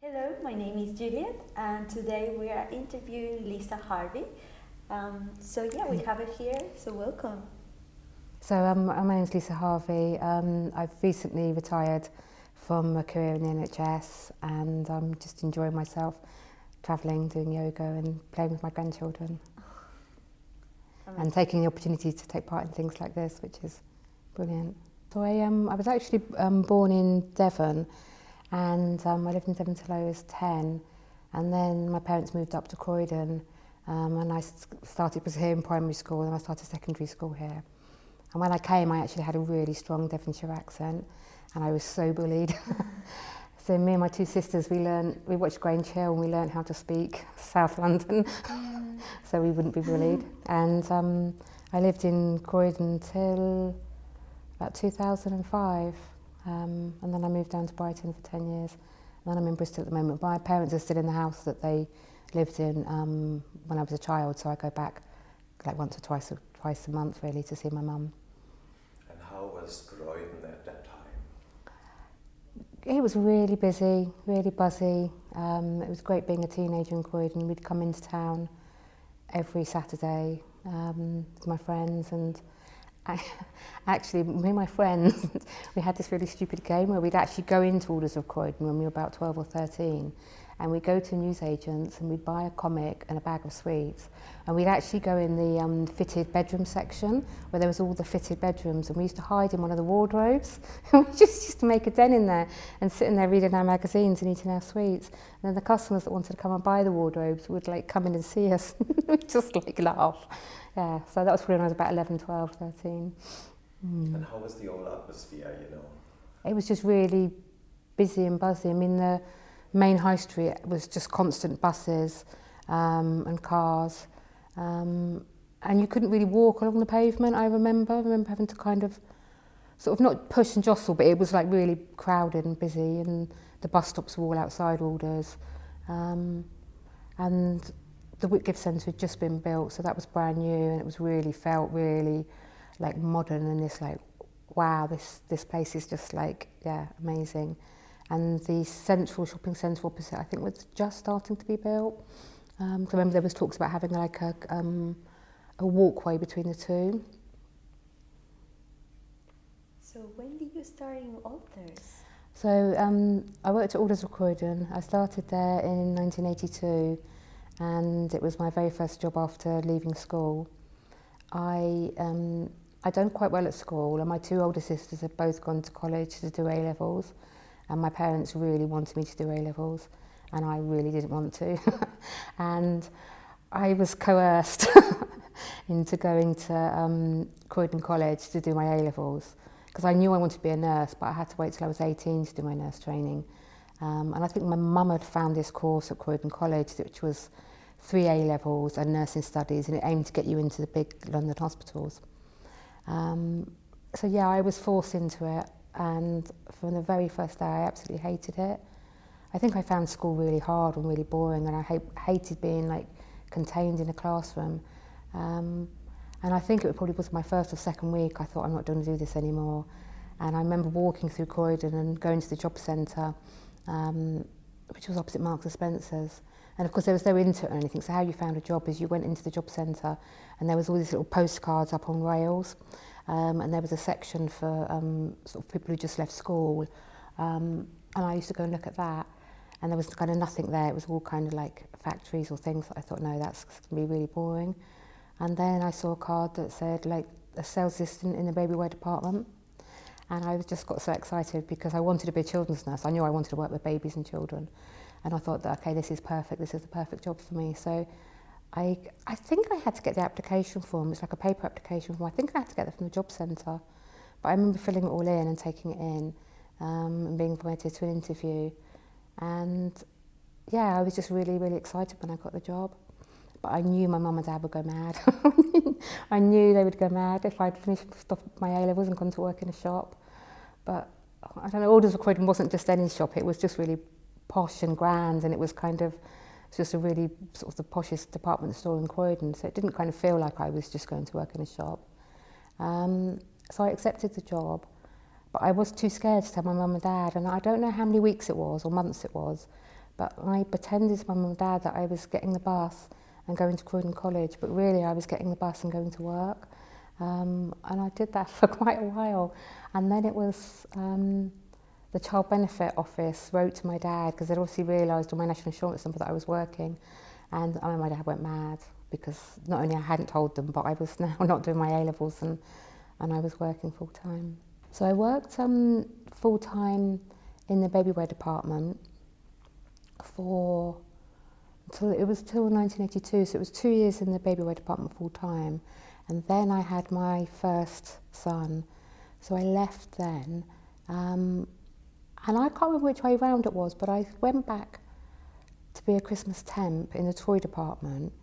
Hello, my name is Juliet, and today we are interviewing Lisa Harvey. We have her here, so welcome. So my name's Lisa Harvey. I've recently retired from a career in the NHS, and I'm just enjoying myself, travelling, doing yoga and playing with my grandchildren. And taking the opportunity to take part in things like this, which is brilliant. So I was actually born in Devon, and I lived in Devon till I was 10, and then my parents moved up to Croydon, and I started here in primary school, and I started secondary school here. And when I came, I actually had a really strong Devonshire accent, and I was so bullied. So me and my two sisters, we watched Grange Hill, and we learned how to speak South London, so we wouldn't be bullied. And I lived in Croydon till about 2005, and then I moved down to Brighton for 10 years. And then I'm in Bristol at the moment. My parents are still in the house that they lived in when I was a child, so I go back like once or twice a month really to see my mum. And how was Croydon at that time? It was really busy, really buzzy. It was great being a teenager in Croydon. We'd come into town every Saturday with my friends, and actually, me and my friends, we had this really stupid game where we'd actually go into Alders of Croydon when we were about 12 or 13, and we'd go to newsagents and we'd buy a comic and a bag of sweets, and we'd actually go in the fitted bedroom section where there was all the fitted bedrooms, and we used to hide in one of the wardrobes, and we just used to make a den in there and sit in there reading our magazines and eating our sweets. And then the customers that wanted to come and buy the wardrobes would like come in and see us. We'd just like laugh. Yeah, so that was when I was about 11, 12, 13. And how was the whole atmosphere, you know? It was just really busy and buzzy. I mean, the main high street was just constant buses and cars. And you couldn't really walk along the pavement, I remember. I remember having to kind of sort of not push and jostle, but it was like really crowded and busy, and the bus stops were all outside Alders. And the Whitgift Centre had just been built, so that was brand new, and it was really felt really like modern, and this like, wow, this place is just like, yeah, amazing. And the central shopping centre opposite, I think, was just starting to be built. So I remember there was talks about having like a walkway between the two. So when did you start in ALLDERS? So I worked at Alders of Croydon. I started there in 1982. And it was my very first job after leaving school. I'd done quite well at school, and my two older sisters had both gone to college to do A-levels, and my parents really wanted me to do A-levels, and I really didn't want to. And I was coerced into going to Croydon College to do my A-levels, because I knew I wanted to be a nurse, but I had to wait till I was 18 to do my nurse training. And I think my mum had found this course at Croydon College, which was 3 A-levels and nursing studies, and it aimed to get you into the big London hospitals. So yeah, I was forced into it, and from the very first day I absolutely hated it. I think I found school really hard and really boring, and I hated being like contained in a classroom. And I think it probably was my first or second week I thought, I'm not going to do this anymore. And I remember walking through Croydon and going to the job centre, which was opposite Marks and Spencer's. And of course there was no internet or anything, so how you found a job is you went into the job centre, and there was all these little postcards up on rails, and there was a section for sort of people who just left school, and I used to go and look at that, and there was kind of nothing there. It was all kind of like factories or things that I thought, no, that's going to be really boring. And then I saw a card that said like a sales assistant in the baby wear department. And I just got so excited because I wanted to be a children's nurse. I knew I wanted to work with babies and children. And I thought that, okay, this is perfect. This is the perfect job for me. So I think I had to get the application form. It's like a paper application form. I think I had to get that from the job centre. But I remember filling it all in and taking it in and being invited to an interview. And yeah, I was just really, really excited when I got the job. But I knew my mum and dad would go mad. I knew they would go mad if I'd finished my A-levels and gone to work in a shop. But I don't know, Alders of Croydon wasn't just any shop, it was just really posh and grand, and it was kind of just a really sort of the poshest department store in Croydon, so it didn't kind of feel like I was just going to work in a shop. So I accepted the job, but I was too scared to tell my mum and dad, and I don't know how many weeks it was or months it was, But I pretended to my mum and dad that I was getting the bus and going to Croydon College, but really I was getting the bus and going to work. And I did that for quite a while. And then it was the Child Benefit Office wrote to my dad, because they'd obviously realised on my national insurance number that I was working. And I mean, my dad went mad, because not only I hadn't told them, but I was now not doing my A-levels and I was working full-time. So I worked full-time in the baby wear department it was till 1982, so it was 2 years in the baby wear department full-time, and then I had my first son. So I left then, and I can't remember which way round it was, but I went back to be a Christmas temp in the toy department,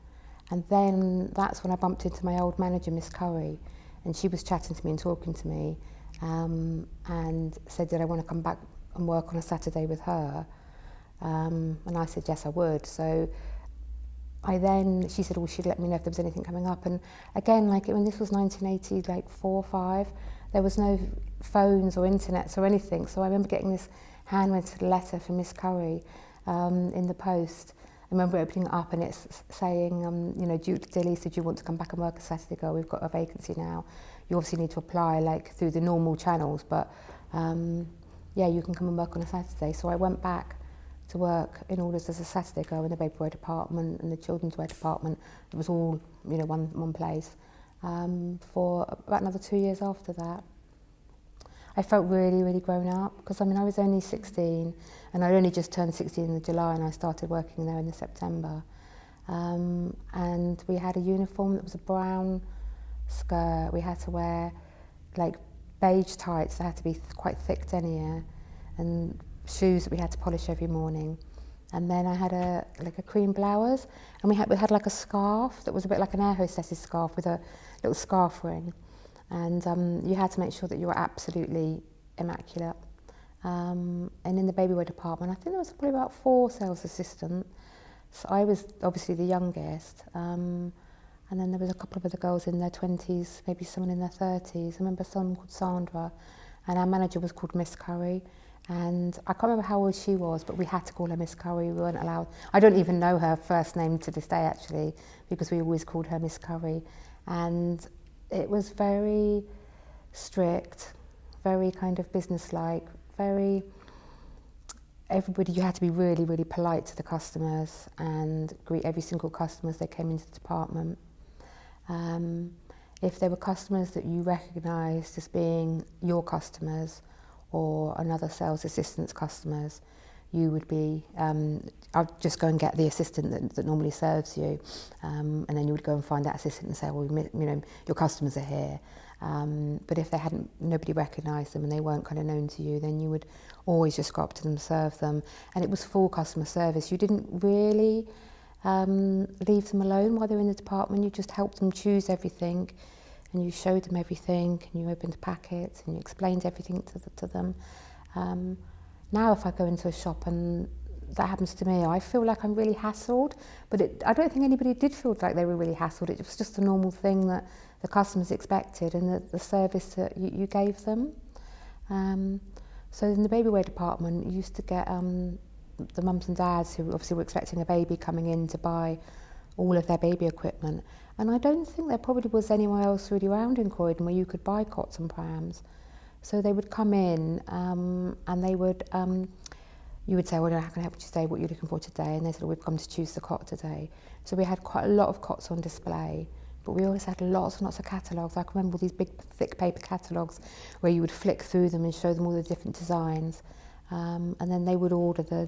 and then that's when I bumped into my old manager, Miss Curry, and she was chatting to me and talking to me, and said, did I want to come back and work on a Saturday with her? And I said, yes, I would. So she said, oh, she'd let me know if there was anything coming up. And again, like when this was 1980, like 4 or 5, there was no phones or internets or anything. So I remember getting this handwritten letter from Miss Curry in the post. I remember opening it up and it's saying, you know, dear Lisa, do you want to come back and work as Saturday girl? We've got a vacancy now. You obviously need to apply like through the normal channels, but yeah, you can come and work on a Saturday. So I went back to work in Alders as a Saturday girl in the baby wear department and the children's wear department. It was all, you know, one place for about another 2 years after that. I felt really, really grown up, because I mean I was only 16 and I'd only just turned 16 in July, and I started working there in the September. And we had a uniform that was a brown skirt. We had to wear like beige tights that had to be quite thick denier, and shoes that we had to polish every morning. And then I had a cream blouse, and we had like a scarf that was a bit like an air hostess's scarf with a little scarf ring. And you had to make sure that you were absolutely immaculate. And in the baby wear department, I think there was probably about 4 sales assistants. So I was obviously the youngest. And then there was a couple of other girls in their 20s, maybe someone in their 30s. I remember someone called Sandra, and our manager was called Miss Curry. And I can't remember how old she was, but we had to call her Miss Curry. We weren't allowed. I don't even know her first name to this day, actually, because we always called her Miss Curry. And it was very strict, very kind of businesslike, everybody, you had to be really, really polite to the customers and greet every single customer as they came into the department. If there were customers that you recognised as being your customers or another sales assistant's customers, you would be, I'd just go and get the assistant that normally serves you, and then you would go and find that assistant and say, well, you know, your customers are here. But if nobody recognised them and they weren't kind of known to you, then you would always just go up to them, serve them. And it was full customer service. You didn't really leave them alone while they were in the department. You just helped them choose everything, and you showed them everything, and you opened packets, and you explained everything to them. Now if I go into a shop and that happens to me, I feel like I'm really hassled, but I don't think anybody did feel like they were really hassled. It was just a normal thing that the customers expected, and the service that you gave them. So in the baby wear department, you used to get the mums and dads who obviously were expecting a baby coming in to buy all of their baby equipment. And I don't think there probably was anywhere else really around in Croydon where you could buy cots and prams. So they would come in and they would, you would say, well, how can I help you today? What are you looking for today? And they said, well, we've come to choose the cot today. So we had quite a lot of cots on display, but we always had lots and lots of catalogues. I can remember all these big, thick paper catalogues where you would flick through them and show them all the different designs. And then they would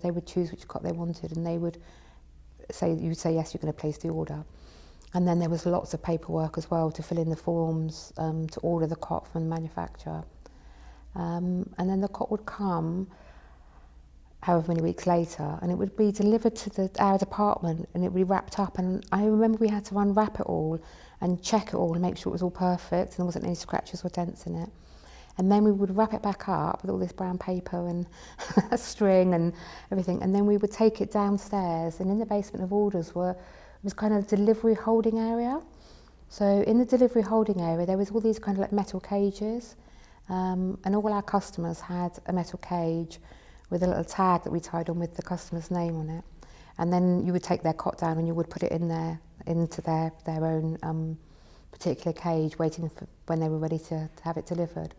they would choose which cot they wanted, and they would say, you would say, yes, you're going to place the order. And then there was lots of paperwork as well to fill in the forms to order the cot from the manufacturer. And then the cot would come however many weeks later, and it would be delivered to our department, and it would be wrapped up. And I remember we had to unwrap it all and check it all and make sure it was all perfect and there wasn't any scratches or dents in it. And then we would wrap it back up with all this brown paper and string and everything, and then we would take it downstairs, and in the basement of Alders was kind of a delivery holding area. So in the delivery holding area there was all these kind of like metal cages, and all our customers had a metal cage with a little tag that we tied on with the customer's name on it. And then you would take their cot down and you would put it in into their own particular cage, waiting for when they were ready to have it delivered.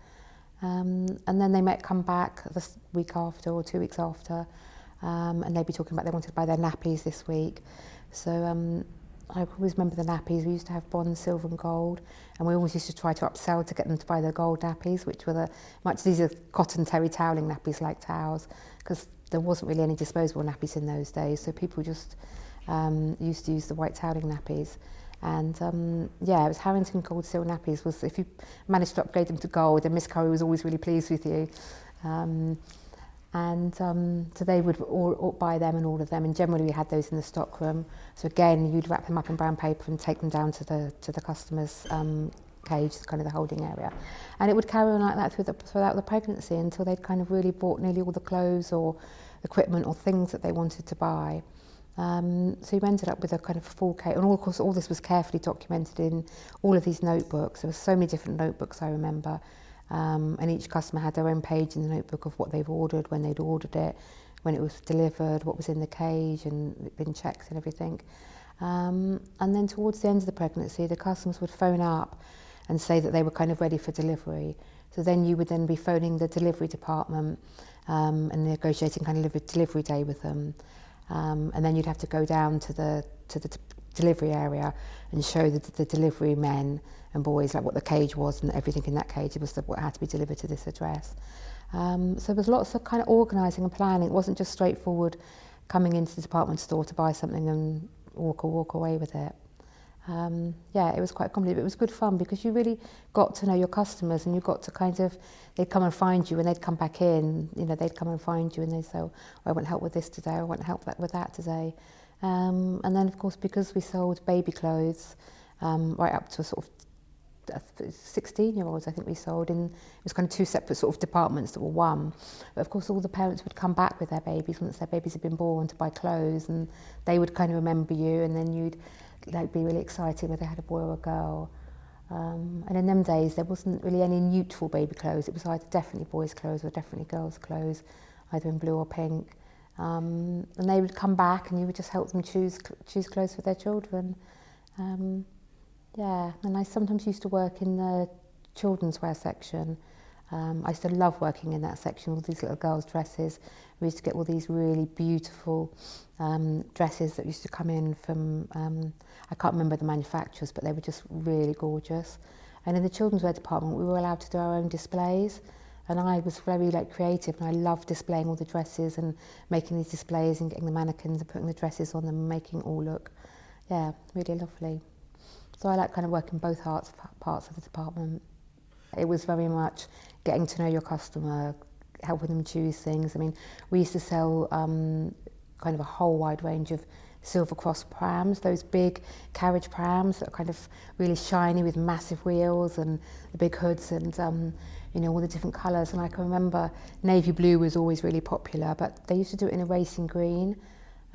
And then they might come back the week after or 2 weeks after, and they'd be talking about they wanted to buy their nappies this week. So I always remember the nappies. We used to have bronze, silver and gold, and we always used to try to upsell to get them to buy their gold nappies, which were these are cotton terry toweling nappies like towels, because there wasn't really any disposable nappies in those days, so people just used to use the white toweling nappies. And yeah, it was Harrington gold seal nappies. Was if you managed to upgrade them to gold, then Miss Curry was always really pleased with you. So they would all buy them and all of them, and generally we had those in the stock room. So again, you'd wrap them up in brown paper and take them down to the customer's cage, kind of the holding area. And it would carry on like that throughout the pregnancy until they'd kind of really bought nearly all the clothes or equipment or things that they wanted to buy. So you ended up with a kind of full cage, and of course all this was carefully documented in all of these notebooks. There were so many different notebooks, I remember. And each customer had their own page in the notebook of what they've ordered, when they'd ordered it, when it was delivered, what was in the cage and been checked and everything. And then towards the end of the pregnancy, the customers would phone up and say that they were kind of ready for delivery. So then you would then be phoning the delivery department and negotiating kind of delivery day with them. And then you'd have to go down to the delivery area and show the delivery men and boys like what the cage was and everything in that cage. It was what had to be delivered to this address. So there was lots of kind of organising and planning. It wasn't just straightforward coming into the department store to buy something and walk away with it. Yeah, it was quite complicated, but it was good fun because you really got to know your customers, and you got to kind of, they'd come and find you and they'd come back in, you know, they'd come and find you and they'd say, oh, I want help with this today, I want help with that today. And then of course, because we sold baby clothes right up to sort of 16-year-olds, I think we sold in, it was kind of two separate sort of departments that were one. But of course all the parents would come back with their babies once their babies had been born to buy clothes, and they would kind of remember you, and then you'd like be really excited whether they had a boy or a girl. And in them days there wasn't really any neutral baby clothes. It was either definitely boys' clothes or definitely girls' clothes, either in blue or pink. And they would come back and you would just help them choose clothes for their children. Yeah, and I sometimes used to work in the children's wear section. I used to love working in that section, all these little girls' dresses. We used to get all these really beautiful dresses that used to come in from, I can't remember the manufacturers, but they were just really gorgeous. And in the children's wear department, we were allowed to do our own displays. And I was very creative, and I loved displaying all the dresses and making these displays and getting the mannequins and putting the dresses on them and making it all look, yeah, really lovely. So I like kind of working both parts of the department. It was very much getting to know your customer, helping them choose things. I mean, we used to sell kind of a whole wide range of Silver Cross prams, those big carriage prams that are kind of really shiny with massive wheels and the big hoods and you know, all the different colours. And I can remember navy blue was always really popular, but they used to do it in a racing green.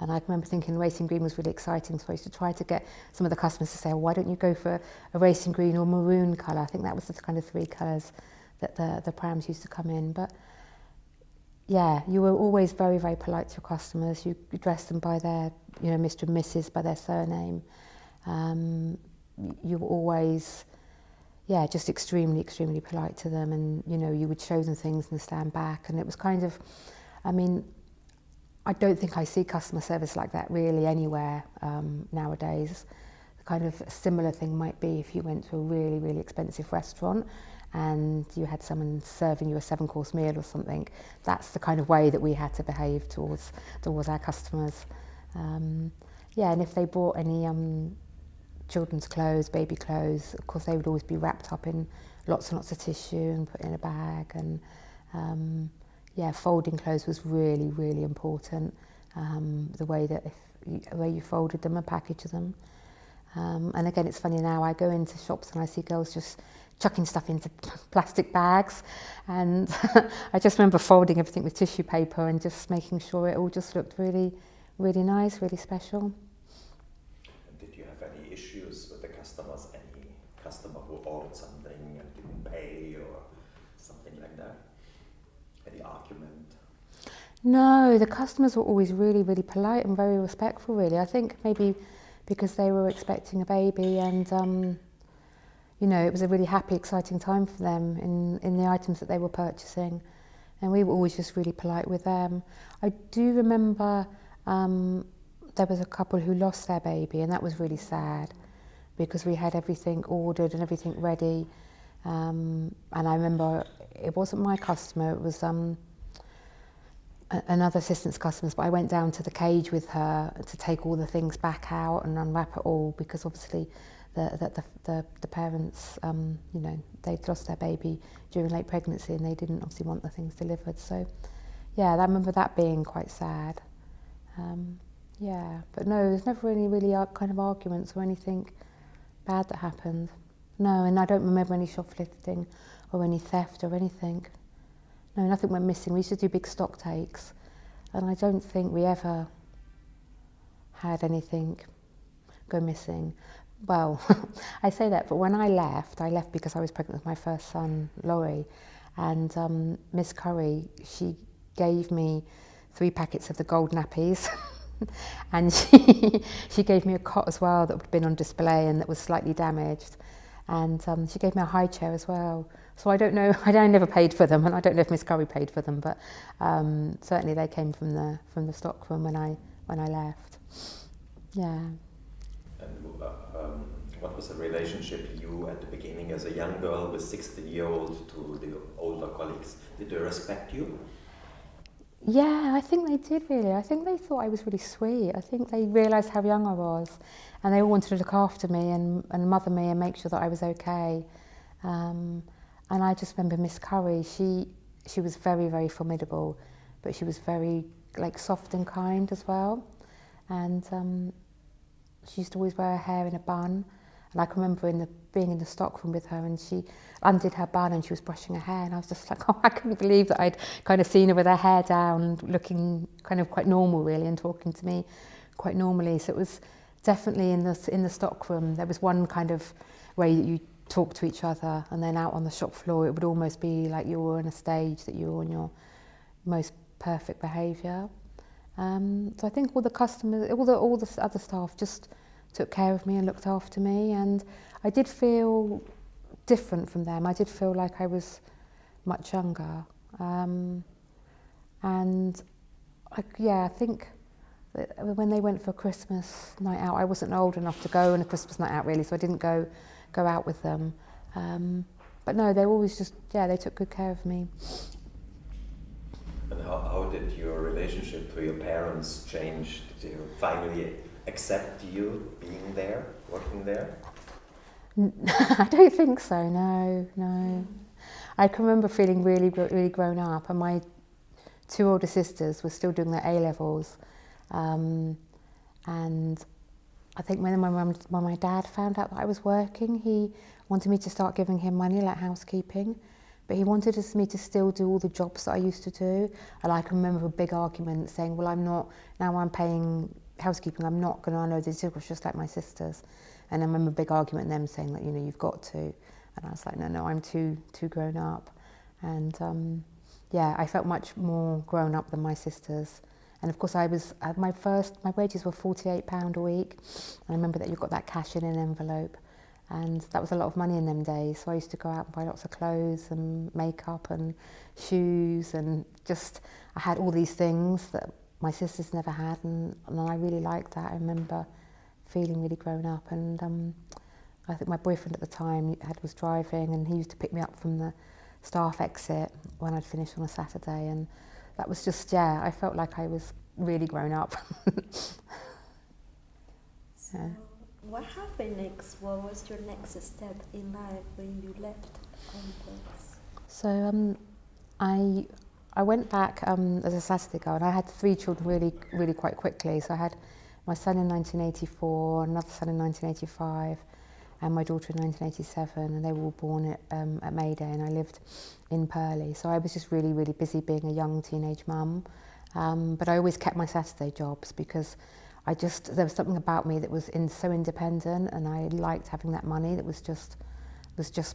And I remember thinking racing green was really exciting, so I used to try to get some of the customers to say, well, why don't you go for a racing green or maroon colour? I think that was the kind of three colours that the prams used to come in. But yeah, you were always very polite to your customers. You addressed them by their, you know, Mr. and Mrs., by their surname. You were always, yeah, just extremely polite to them, and, you know, you would show them things and stand back. And it was kind of, I mean, I don't think I see customer service like that really anywhere nowadays. The kind of similar thing might be if you went to a really expensive restaurant and you had someone serving you a 7-course meal or something. That's the kind of way that we had to behave towards our customers. Yeah, and if they bought any children's clothes, baby clothes, of course they would always be wrapped up in lots and lots of tissue and put in a bag. And yeah, folding clothes was really important. The way that you folded them and packaged them. And again, it's funny now, I go into shops and I see girls just chucking stuff into plastic bags, and I just remember folding everything with tissue paper and just making sure it all just looked really nice, really special. And did you have any issues with the customers? Any customer who ordered something and didn't pay or something like that? Any argument? No, the customers were always really, really polite and very respectful, really. I think maybe because they were expecting a baby and, you know, it was a really happy, exciting time for them in the items that they were purchasing. And we were always just really polite with them. I do remember there was a couple who lost their baby, and that was really sad because we had everything ordered and everything ready. And I remember it wasn't my customer, it was another assistant's customers, but I went down to the cage with her to take all the things back out and unwrap it all, because obviously the parents, you know, they'd lost their baby during late pregnancy and they didn't obviously want the things delivered. So yeah, I remember that being quite sad. Yeah, but no, there's never any really kind of arguments or anything bad that happened. No, and I don't remember any shoplifting or any theft or anything. No, nothing went missing. We used to do big stock takes, and I don't think we ever had anything go missing. Well, I say that, but when I left because I was pregnant with my first son, Laurie, and Miss Curry, she gave me 3 packets of the gold nappies, and she gave me a cot as well that had been on display and that was slightly damaged, and she gave me a high chair as well. So I don't know, I never paid for them, and I don't know if Miss Curry paid for them, but certainly they came from the stock room when I left. Yeah. And what was the relationship you at the beginning as a young girl with 16-year-old to the older colleagues? Did they respect you? Yeah, I think they did really. I think they thought I was really sweet. I think they realised how young I was, and they all wanted to look after me and mother me and make sure that I was okay. And I just remember Miss Curry, she was very, very formidable, but she was very soft and kind as well. And she used to always wear her hair in a bun. And I can remember being in the stockroom with her, and she undid her bun and she was brushing her hair, and I was just like, oh, I couldn't believe that I'd kind of seen her with her hair down, looking kind of quite normal really, and talking to me quite normally. So it was definitely in the stockroom, there was one kind of way that you talk to each other, and then out on the shop floor it would almost be like you were on a stage, that you were on your most perfect behaviour. So I think all the customers, all the other staff just took care of me and looked after me, and I did feel different from them. I did feel like I was much younger, and I think that when they went for a Christmas night out, I wasn't old enough to go on a Christmas night out really, so I didn't go out with them. But no, they always just, they took good care of me. And how did your relationship to your parents change? Did you finally accept you being there, working there? I don't think so, no. I can remember feeling really, really grown up, and my 2 older sisters were still doing their A-levels. And I think when my dad found out that I was working, he wanted me to start giving him money, like housekeeping, but he wanted me to still do all the jobs that I used to do. And I can remember a big argument saying, well, now I'm paying housekeeping, I'm not going to unload the dishwasher just like my sisters. And I remember a big argument, them saying that, you've got to. And I was like, no, I'm too grown up. And I felt much more grown up than my sisters. And of course my wages were £48 a week. And I remember that you got that cash in an envelope. And that was a lot of money in them days. So I used to go out and buy lots of clothes and makeup and shoes, and I had all these things that my sisters never had, and I really liked that. I remember feeling really grown up, and I think my boyfriend at the time was driving, and he used to pick me up from the staff exit when I'd finished on a Saturday, and that was just, I felt like I was really grown up. So what happened next? What was your next step in life when you left ALLDERS? So I went back as a Saturday girl, and I had 3 children really, really quite quickly. So I had my son in 1984, another son in 1985, and my daughter in 1987, and they were all born at May Day, and I lived in Purley. So I was just really, really busy being a young teenage mum. But I always kept my Saturday jobs because there was something about me that was so independent, and I liked having that money that was just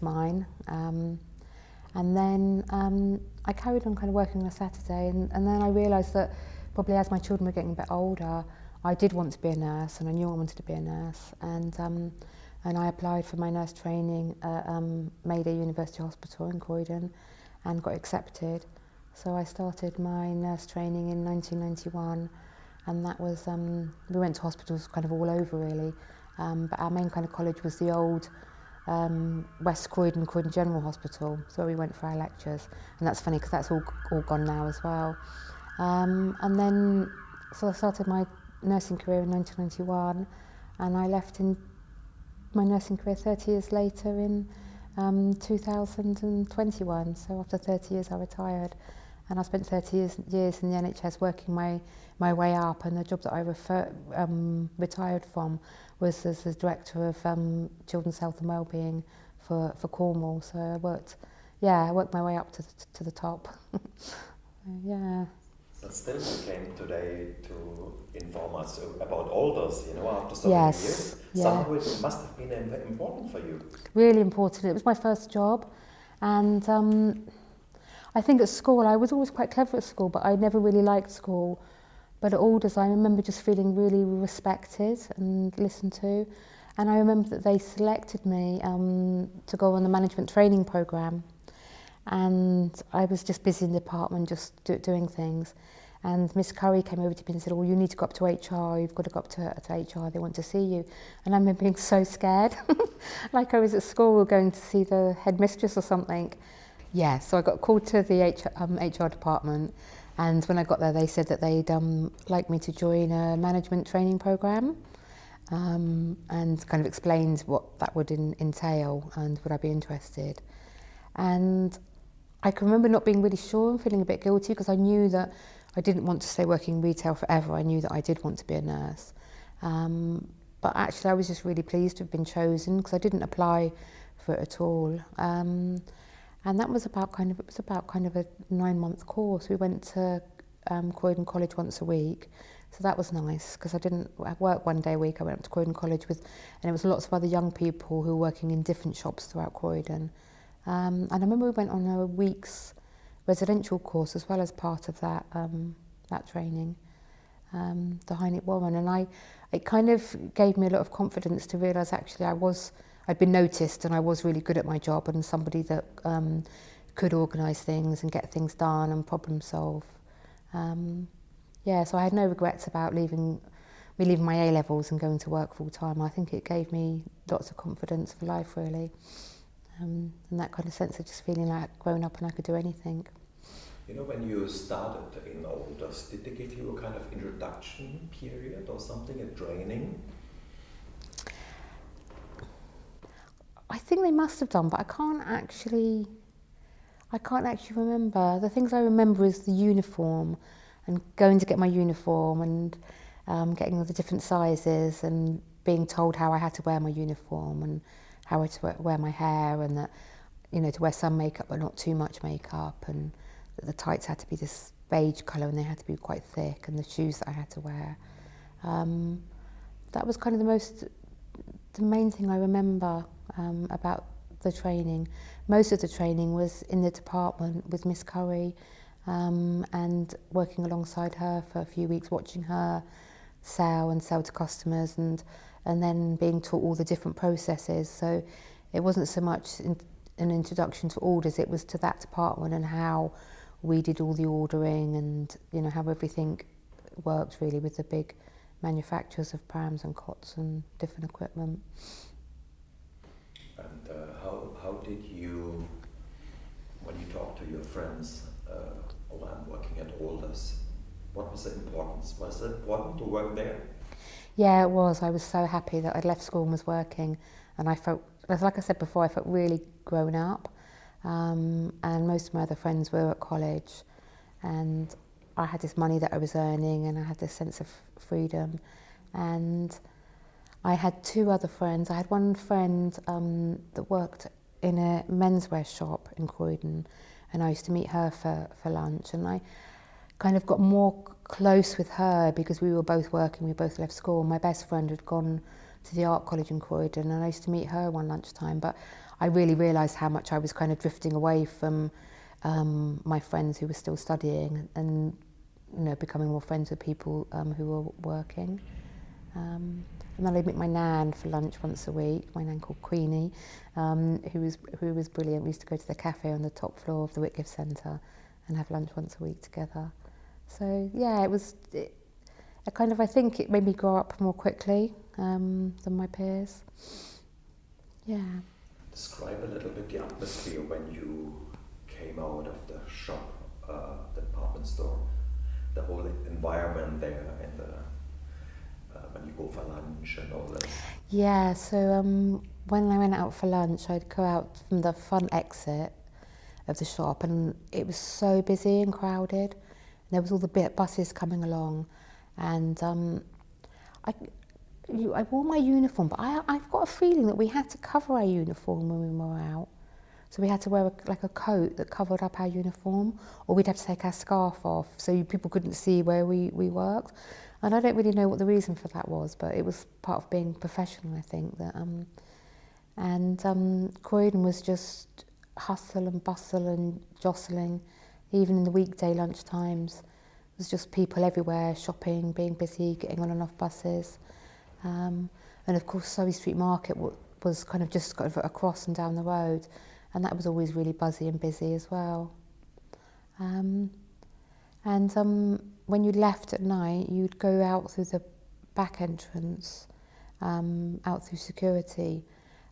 mine. And then I carried on kind of working on a Saturday, and then I realised that probably as my children were getting a bit older, I did want to be a nurse, and I knew I wanted to be a nurse. And I applied for my nurse training at Mayday University Hospital in Croydon and got accepted. So I started my nurse training in 1991, and that was, we went to hospitals kind of all over really, but our main kind of college was the old West Croydon General Hospital, so we went for our lectures, and that's funny because that's all gone now as well. And then, so I started my nursing career in 1991, and I left in my nursing career 30 years later in 2021, so after 30 years I retired, and I spent 30 years in the NHS working my way up, and the job that I retired from was as the Director of Children's Health and Wellbeing for Cornwall, so I worked my way up to the top. Yeah. But still you came today to inform us about ALLDERS, you know, after so many years. Yeah. Some of it must have been important for you. Really important. It was my first job, and I think at school, I was always quite clever at school, but I never really liked school. But at ALLDERS, I remember just feeling really respected and listened to. And I remember that they selected me to go on the management training programme. And I was just busy in the department, just doing things. And Miss Curry came over to me and said, "Oh, you need to go up to HR, you've got to go up to HR, they want to see you." And I remember being so scared, like I was at school going to see the headmistress or something. Yeah, so I got called to the HR department, and when I got there they said that they'd like me to join a management training programme, and kind of explained what that would entail and would I be interested. And I can remember not being really sure and feeling a bit guilty because I knew that I didn't want to stay working retail forever. I knew that I did want to be a nurse. But actually I was just really pleased to have been chosen because I didn't apply for it at all. And that was about kind of a 9-month course. We went to Croydon College once a week. So that was nice because I work one day a week. I went up to Croydon College and it was lots of other young people who were working in different shops throughout Croydon. And I remember we went on a week's residential course as well as part of that training, the Heinrich Warren, and it kind of gave me a lot of confidence to realise actually I'd been noticed and I was really good at my job and somebody that could organise things and get things done and problem solve. So I had no regrets about leaving my A-levels and going to work full time. I think it gave me lots of confidence for life really. And that kind of sense of just feeling like I'd grown up and I could do anything. You know, when you started in ALLDERS, did they give you a kind of introduction period or something, a training? I think they must have done, but I can't actually remember. The things I remember is the uniform and going to get my uniform and getting all the different sizes and being told how I had to wear my uniform and how I had to wear my hair, and that, you know, to wear some makeup but not too much makeup, and that the tights had to be this beige colour and they had to be quite thick, and the shoes that I had to wear. That was kind of the main thing I remember about the training. Most of the training was in the department with Miss Curry, and working alongside her for a few weeks, watching her sell to customers, and then being taught all the different processes. So it wasn't so much an introduction to ALLDERS, it was to that department and how we did all the ordering and, you know, how everything worked really with the big manufacturers of prams and cots and different equipment. And how did you, when you talk to your friends, oh, I'm working at ALLDERS, what was the importance? Was it important to work there? Yeah, it was. I was so happy that I'd left school and was working, and I felt, like I said before, I felt really grown up, and most of my other friends were at college, and I had this money that I was earning and I had this sense of freedom. And I had 2 other friends. I had one friend that worked in a menswear shop in Croydon, and I used to meet her for lunch, and I kind of got more close with her because we were both working, we both left school. My best friend had gone to the art college in Croydon, and I used to meet her one lunchtime, but I really realised how much I was kind of drifting away from my friends who were still studying, and becoming more friends with people who were working. And then I'd meet my nan for lunch once a week, my nan called Queenie, who was brilliant. We used to go to the cafe on the top floor of the Whitgift Centre and have lunch once a week together. So yeah, I think it made me grow up more quickly than my peers. Yeah. Describe a little bit the atmosphere when you came out of the shop, the department store, the whole environment there, and when you go for lunch and all this. Yeah, so when I went out for lunch, I'd go out from the front exit of the shop, and it was so busy and crowded. And there was all the buses coming along, and I wore my uniform, but I've got a feeling that we had to cover our uniform when we were out. So we had to wear a coat that covered up our uniform, or we'd have to take our scarf off so people couldn't see where we worked. And I don't really know what the reason for that was, but it was part of being professional, I think. Croydon was just hustle and bustle and jostling, even in the weekday lunch times. It was just people everywhere, shopping, being busy, getting on and off buses. And of course, Surrey Street Market was kind of just across and down the road, and that was always really buzzy and busy as well. When you left at night, you'd go out through the back entrance, out through security.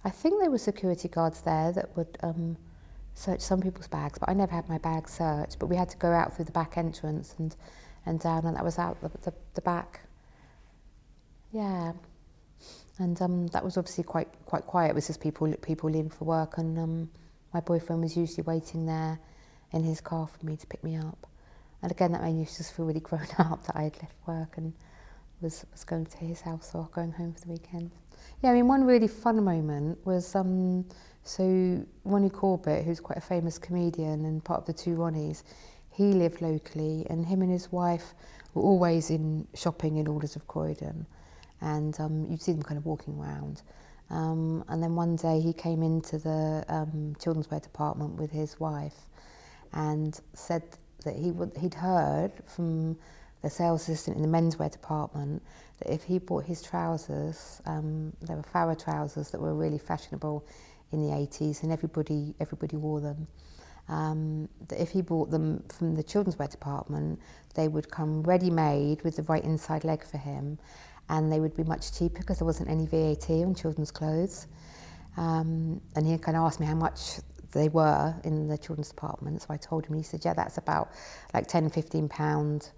I think there were security guards there that would search some people's bags, but I never had my bag searched. But we had to go out through the back entrance and down, and that was out the back. Yeah, and that was obviously quite quiet. It was just people leaving for work, and my boyfriend was usually waiting there in his car for me to pick me up. And again, that made me just feel really grown up that I had left work and was going to his house or going home for the weekend. Yeah, I mean, one really fun moment was, so Ronnie Corbett, who's quite a famous comedian and part of the Two Ronnies, he lived locally, and him and his wife were always in shopping in Alders of Croydon, and you'd see them kind of walking around. And then one day he came into the children's wear department with his wife and said that he'd heard from the sales assistant in the menswear department that if he bought his trousers, there were Farrow trousers that were really fashionable in the 80s, and everybody wore them. That if he bought them from the children's wear department, they would come ready-made with the right inside leg for him, and they would be much cheaper because there wasn't any VAT on children's clothes. And he kind of asked me how much they were in the children's department, so I told him, and he said, yeah, that's about like £10-15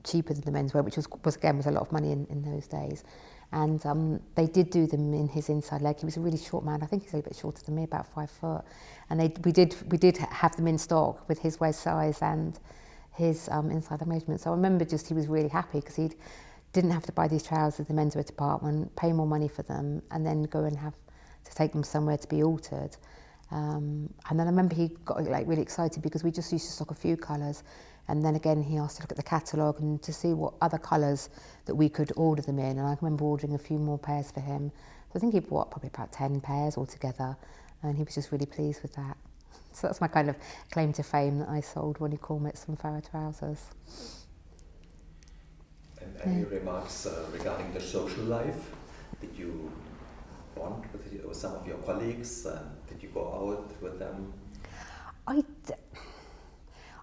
cheaper than the menswear, which was a lot of money in those days. And they did do them in his inside leg. He was a really short man. I think he's a little bit shorter than me, about 5 foot. And we did have them in stock with his waist size and his inside leg measurement. So I remember he was really happy because he didn't have to buy these trousers in the menswear department, pay more money for them, and then go and have to take them somewhere to be altered. And then I remember he got really excited because we just used to stock a few colours, and then again he asked to look at the catalogue and to see what other colours that we could order them in, and I remember ordering a few more pairs for him. So I think he bought probably about 10 pairs altogether, and he was just really pleased with that. So that's my kind of claim to fame, that I sold Ronnie Corbett some Farrow trousers. And any remarks regarding the social life? Did you bond with some of your colleagues? Did you go out with them? I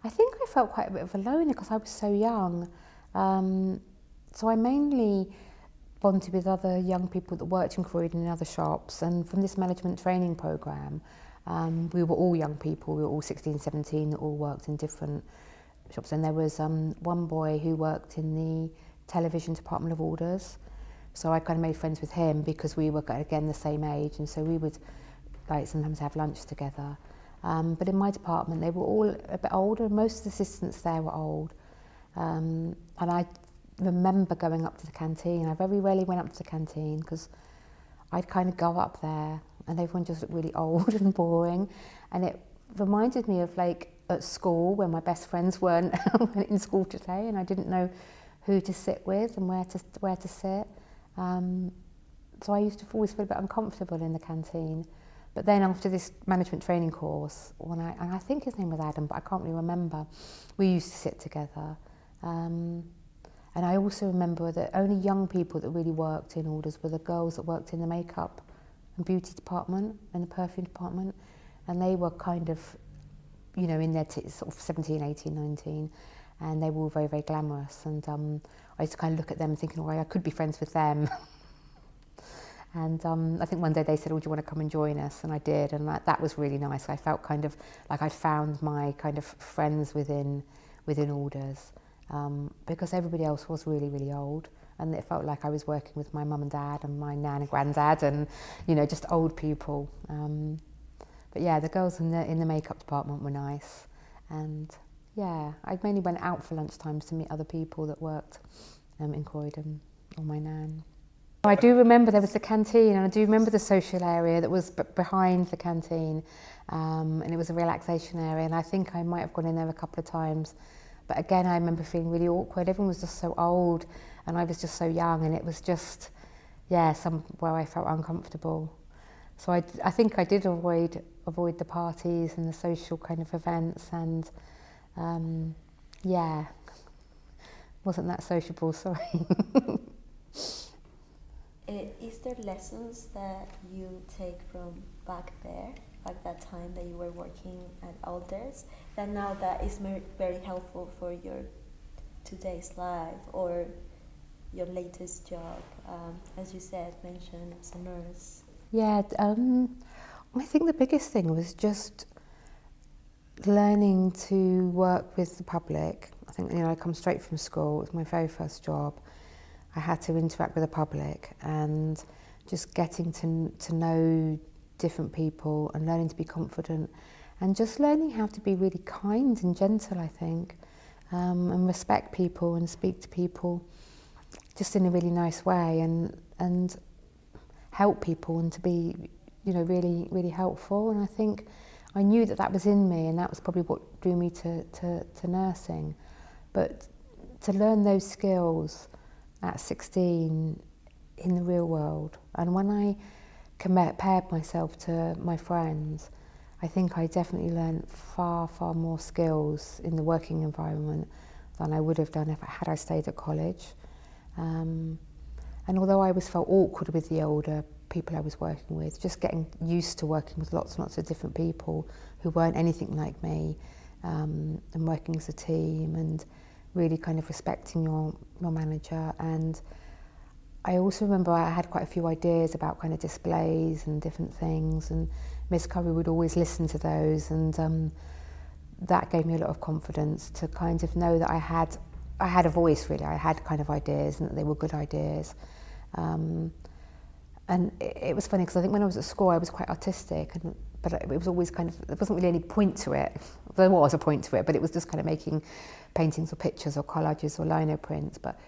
think I felt quite a bit of a loner because I was so young. So I mainly bonded with other young people that worked in Croydon in other shops, and from this management training programme, we were all young people. We were all 16, 17 that all worked in different shops, and there was one boy who worked in the television department of ALLDERS. So I kind of made friends with him because we were, again, the same age, and so we would sometimes have lunch together. But in my department, they were all a bit older. Most of the assistants there were old. And I remember going up to the canteen. I very rarely went up to the canteen because I'd kind of go up there and everyone just looked really old and boring. And it reminded me of at school when my best friends weren't in school today, and I didn't know who to sit with and where to sit. so I used to always feel a bit uncomfortable in the canteen. But then after this management training course, and I think his name was Adam, but I can't really remember, we used to sit together. And I also remember that only young people that really worked in Alders were the girls that worked in the makeup and beauty department and the perfume department. And they were kind of, you know, in their sort of 17, 18, 19. And they were all very, very glamorous. And I used to kind of look at them thinking, oh, I could be friends with them. And I think one day they said, oh, do you want to come and join us? And I did, and that was really nice. I felt kind of like I'd found my kind of friends within Alders, because everybody else was really, really old. And it felt like I was working with my mum and dad and my nan and granddad and, you know, just old people. But yeah, the girls in the makeup department were nice. And yeah, I mainly went out for lunchtimes to meet other people that worked in Croydon, or my nan. I do remember there was the canteen, and I do remember the social area that was behind the canteen, and it was a relaxation area, and I think I might have gone in there a couple of times. But again, I remember feeling really awkward. Everyone was just so old, and I was just so young, and it was just, yeah, somewhere I felt uncomfortable. So I think I did avoid the parties and the social kind of events, and yeah, wasn't that sociable, sorry. Is there lessons that you take from back there, like that time that you were working at ALLDERS, that now that is very helpful for your today's life or your latest job, as you said, mentioned as a nurse? Yeah, I think the biggest thing was just learning to work with the public. I think, you know, I come straight from school, it was my very first job. I had to interact with the public, and just getting to know different people and learning to be confident, and just learning how to be really kind and gentle, I think, and respect people and speak to people just in a really nice way, and help people, and to be, you know, really, really helpful. And I think I knew that was in me, and that was probably what drew me to nursing. But to learn those skills at 16 in the real world, and when I compared myself to my friends, I think I definitely learned far, far more skills in the working environment than I would have done had I stayed at college. And although I always felt awkward with the older people I was working with, just getting used to working with lots and lots of different people who weren't anything like me, and working as a team, and really kind of respecting your manager. And I also remember I had quite a few ideas about kind of displays and different things, and Miss Curry would always listen to those, and that gave me a lot of confidence to kind of know that I had a voice, really. I had kind of ideas, and that they were good ideas. And it was funny because I think when I was at school I was quite artistic, but it was always kind of, there wasn't really any point to it. There was a point to it, but it was just kind of making paintings or pictures or collages or lino prints. But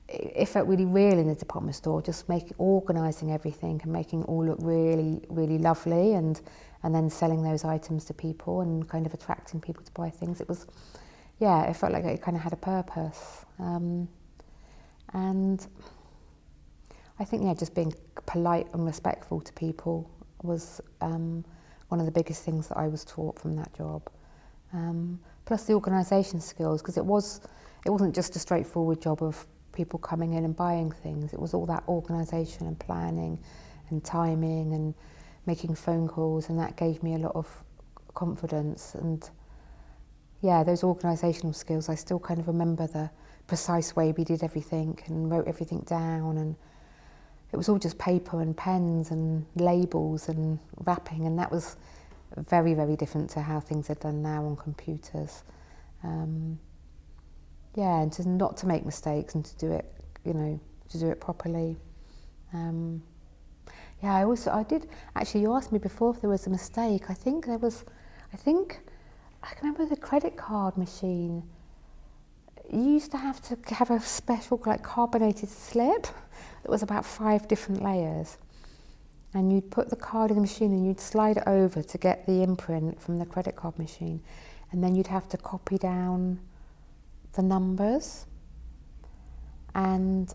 it felt really real in the department store, just organising everything and making it all look really, really lovely, and then selling those items to people and kind of attracting people to buy things. It was, yeah, it felt like it kind of had a purpose. And I think, yeah, just being polite and respectful to people was one of the biggest things that I was taught from that job. Plus the organisation skills, because it wasn't just a straightforward job of people coming in and buying things. It was all that organisation and planning and timing and making phone calls, and that gave me a lot of confidence. And yeah, those organisational skills, I still kind of remember the precise way we did everything and wrote everything down, and it was all just paper and pens and labels and wrapping, and that was very, very different to how things are done now on computers. Yeah, and not to make mistakes and to do it, you know, to do it properly. Yeah, I did, actually, you asked me before if there was a mistake. I can remember the credit card machine. You used to have a special, like, carbonated slip that was about 5 different layers. And you'd put the card in the machine and you'd slide it over to get the imprint from the credit card machine. And then you'd have to copy down the numbers. And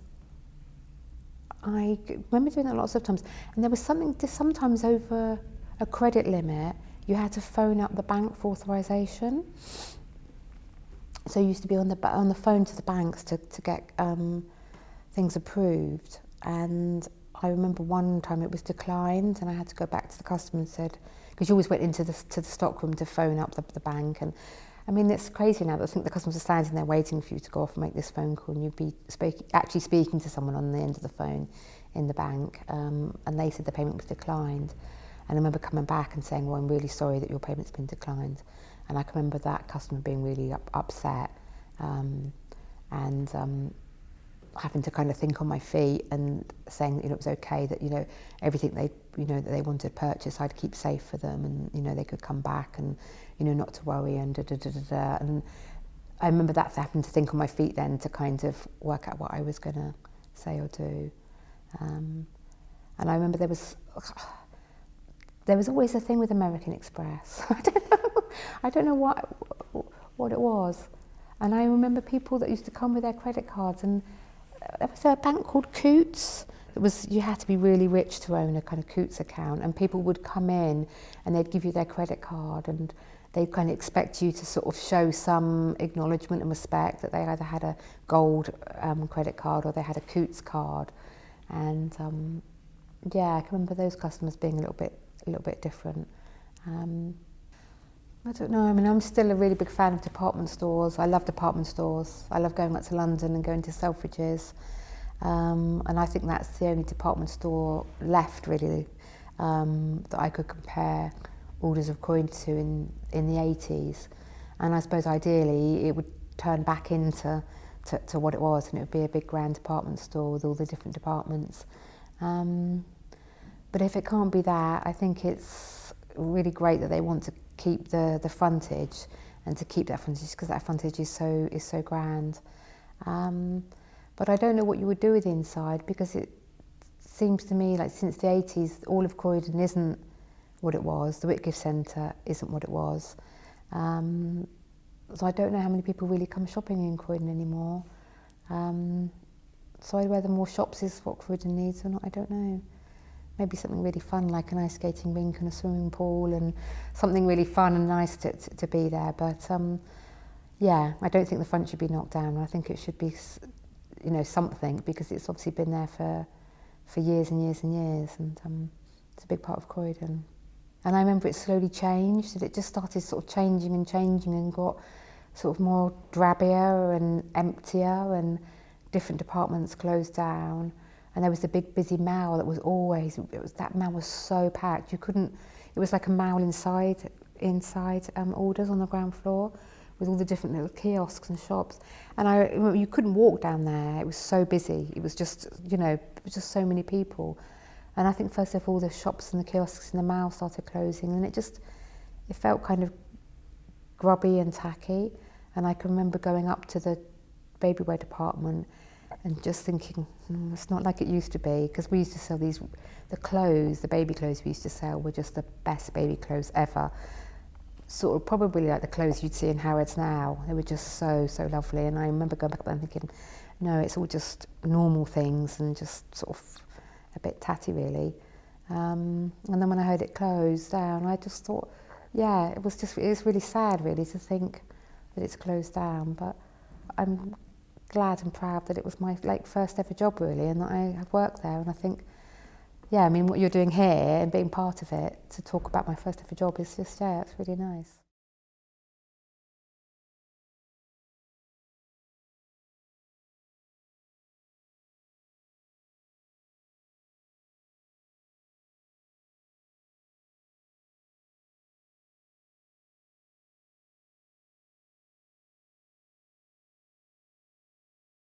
I remember doing that lots of times, and there was something sometimes over a credit limit, you had to phone up the bank for authorisation. So you used to be on the phone to the banks to get things approved. And I remember one time it was declined, and I had to go back to the customer and said, because you always went into the stockroom to phone up the bank. And I mean, it's crazy now that I think the customers are standing there waiting for you to go off and make this phone call, and you'd be actually speaking to someone on the end of the phone in the bank, and they said the payment was declined. And I remember coming back and saying, well, I'm really sorry that your payment's been declined. And I can remember that customer being really upset, and having to kind of think on my feet and saying that, it was okay that, everything that they wanted to purchase, I'd keep safe for them, and, they could come back and, not to worry, and da-da-da-da-da. And I remember that having to think on my feet then to kind of work out what I was going to say or do. And I remember there was always a thing with American Express. I don't know what it was. And I remember people that used to come with their credit cards, and there was a bank called Coots. You had to be really rich to own a kind of Coots account, and people would come in and they'd give you their credit card, and they'd kind of expect you to sort of show some acknowledgement and respect that they either had a gold credit card or they had a Coots card. And I can remember those customers being a little bit different. I don't know, I mean, I'm still a really big fan of department stores. I love department stores. I love going up to London and going to Selfridges. And I think that's the only department store left, really, that I could compare Alders of Croydon to in the 80s. And I suppose ideally it would turn back into what it was, and it would be a big grand department store with all the different departments. But if it can't be that, I think it's really great that they want to keep the frontage, and to keep that frontage, because that frontage is so grand. But I don't know what you would do with the inside, because it seems to me like since the 80s, all of Croydon isn't what it was. The Whitgift Centre isn't what it was. So I don't know how many people really come shopping in Croydon anymore. So whether more shops is what Croydon needs or not, I don't know. Maybe something really fun like an ice skating rink and a swimming pool, and something really fun and nice to be there. But I don't think the front should be knocked down. I think it should be, something, because it's obviously been there for years and years and years, and it's a big part of Croydon. And I remember it slowly changed, and it just started sort of changing and got sort of more drabbier and emptier, and different departments closed down. And there was the big busy mall that was always, that mall was so packed. It was like a mall inside Alders on the ground floor, with all the different little kiosks and shops. And you couldn't walk down there. It was so busy. It was just, so many people. And I think first of all, the shops and the kiosks in the mall started closing, and it felt kind of grubby and tacky. And I can remember going up to the baby wear department and just thinking, it's not like it used to be, because we used to sell the baby clothes we used to sell were just the best baby clothes ever. Sort of probably like the clothes you'd see in Harrods now. They were just so lovely. And I remember going back up there and thinking, no, it's all just normal things and just sort of a bit tatty, really. And then when I heard it closed down, I just thought, it was really sad, really, to think that it's closed down. But I'm glad and proud that it was my first ever job, really, and that I have worked there. And I think, what you're doing here and being part of it, to talk about my first ever job, is just, it's really nice.